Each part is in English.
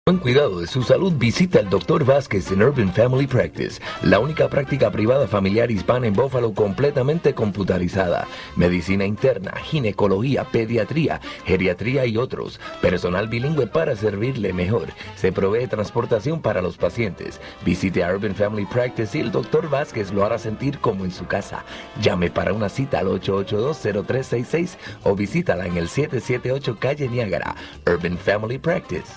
Buen cuidado de su salud, visita al Dr. Vázquez en Urban Family Practice, la única práctica privada familiar hispana en Buffalo completamente computarizada. Medicina interna, ginecología, pediatría, geriatría y otros. Personal bilingüe para servirle mejor. Se provee transportación para los pacientes. Visite a Urban Family Practice y el Dr. Vázquez lo hará sentir como en su casa. Llame para una cita al 882-0366 o visítala en el 778 Calle Niágara. Urban Family Practice.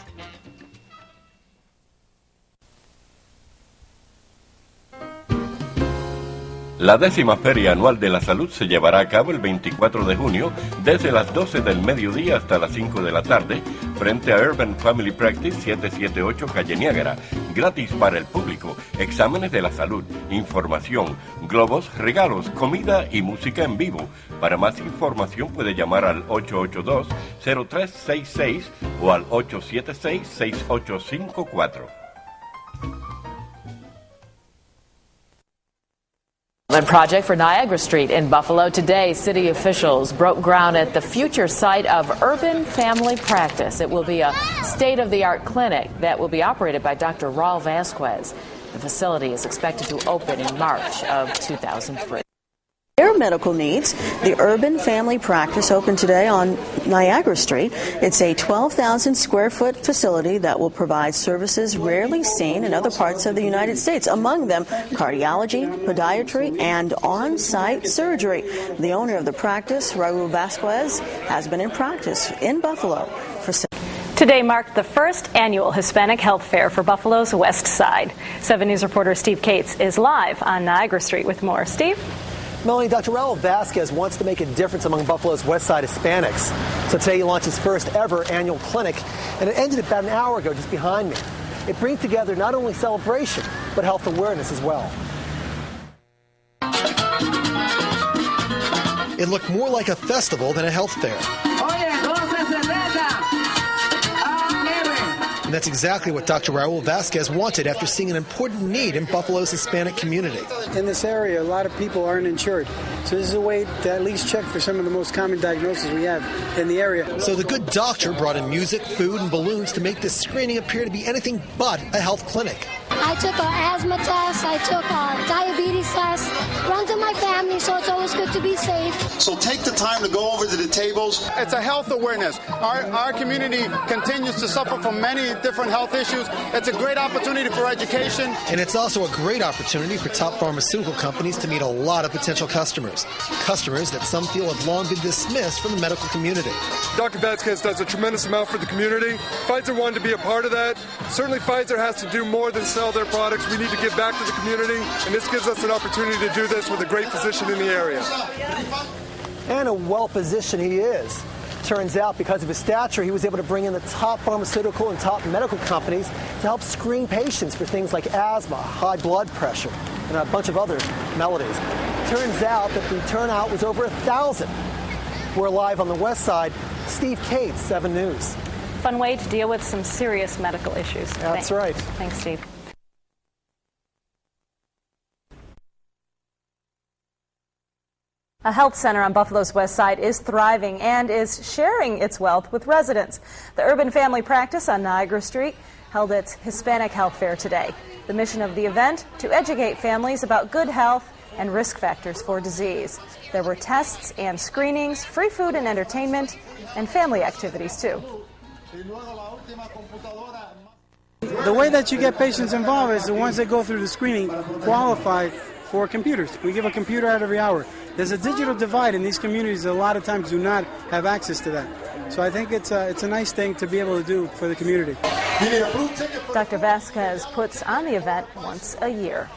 La 10ª Feria Anual de la Salud se llevará a cabo el 24 de junio desde las 12 del mediodía hasta las 5 de la tarde frente a Urban Family Practice 778 Calle Niágara. Gratis para el público, exámenes de la salud, información, globos, regalos, comida y música en vivo. Para más información puede llamar al 882-0366 o al 876-6854. Project for Niagara Street in Buffalo. Today, city officials broke ground at the future site of Urban Family Practice. It will be a state-of-the-art clinic that will be operated by Dr. Raul Vasquez. The facility is expected to open in March of 2003. Their medical needs. The Urban Family Practice opened today on Niagara Street. It's a 12,000 square foot facility that will provide services rarely seen in other parts of the United States, among them cardiology, podiatry, and on-site surgery. The owner of the practice, Raul Vasquez, has been in practice in Buffalo for Today marked the first annual Hispanic Health Fair for Buffalo's West Side. 7 News reporter Steve Cates is live on Niagara Street with more. Steve? Melanie, Dr. Raul Vasquez wants to make a difference among Buffalo's West Side Hispanics. So today he launched his first ever annual clinic, and it ended about an hour ago just behind me. It brings together not only celebration, but health awareness as well. It looked more like a festival than a health fair. And that's exactly what Dr. Raul Vasquez wanted after seeing an important need in Buffalo's Hispanic community. In this area, a lot of people aren't insured. So this is a way to at least check for some of the most common diagnoses we have in the area. So the good doctor brought in music, food, and balloons to make this screening appear to be anything but a health clinic. I took an asthma test, I took a diabetes test, runs in my family, so it's always good to be safe. So take the time to go over to the tables. It's a health awareness. Our community continues to suffer from many different health issues. It's a great opportunity for education. And it's also a great opportunity for top pharmaceutical companies to meet a lot of potential customers. Customers that some feel have long been dismissed from the medical community. Dr. Vasquez does a tremendous amount for the community. Pfizer wanted to be a part of that. Certainly Pfizer has to do more than sell their products. We need to give back to the community, and this gives us an opportunity to do this with a great physician in the area. And a well-positioned he is. Turns out, because of his stature, he was able to bring in the top pharmaceutical and top medical companies to help screen patients for things like asthma, high blood pressure, and a bunch of other maladies. Turns out that the turnout was over 1,000. We're live on the West Side. Steve Cates, 7 News. Fun way to deal with some serious medical issues. That's right. Thanks, Steve. A health center on Buffalo's West Side is thriving and is sharing its wealth with residents. The Urban Family Practice on Niagara Street held its Hispanic Health Fair today. The mission of the event, to educate families about good health and risk factors for disease. There were tests and screenings, free food and entertainment, and family activities too. The way that you get patients involved is the ones that go through the screening qualify for computers. We give a computer out every hour. There's a digital divide in these communities that a lot of times do not have access to that. So I think it's a nice thing to be able to do for the community. Dr. Vasquez puts on the event once a year.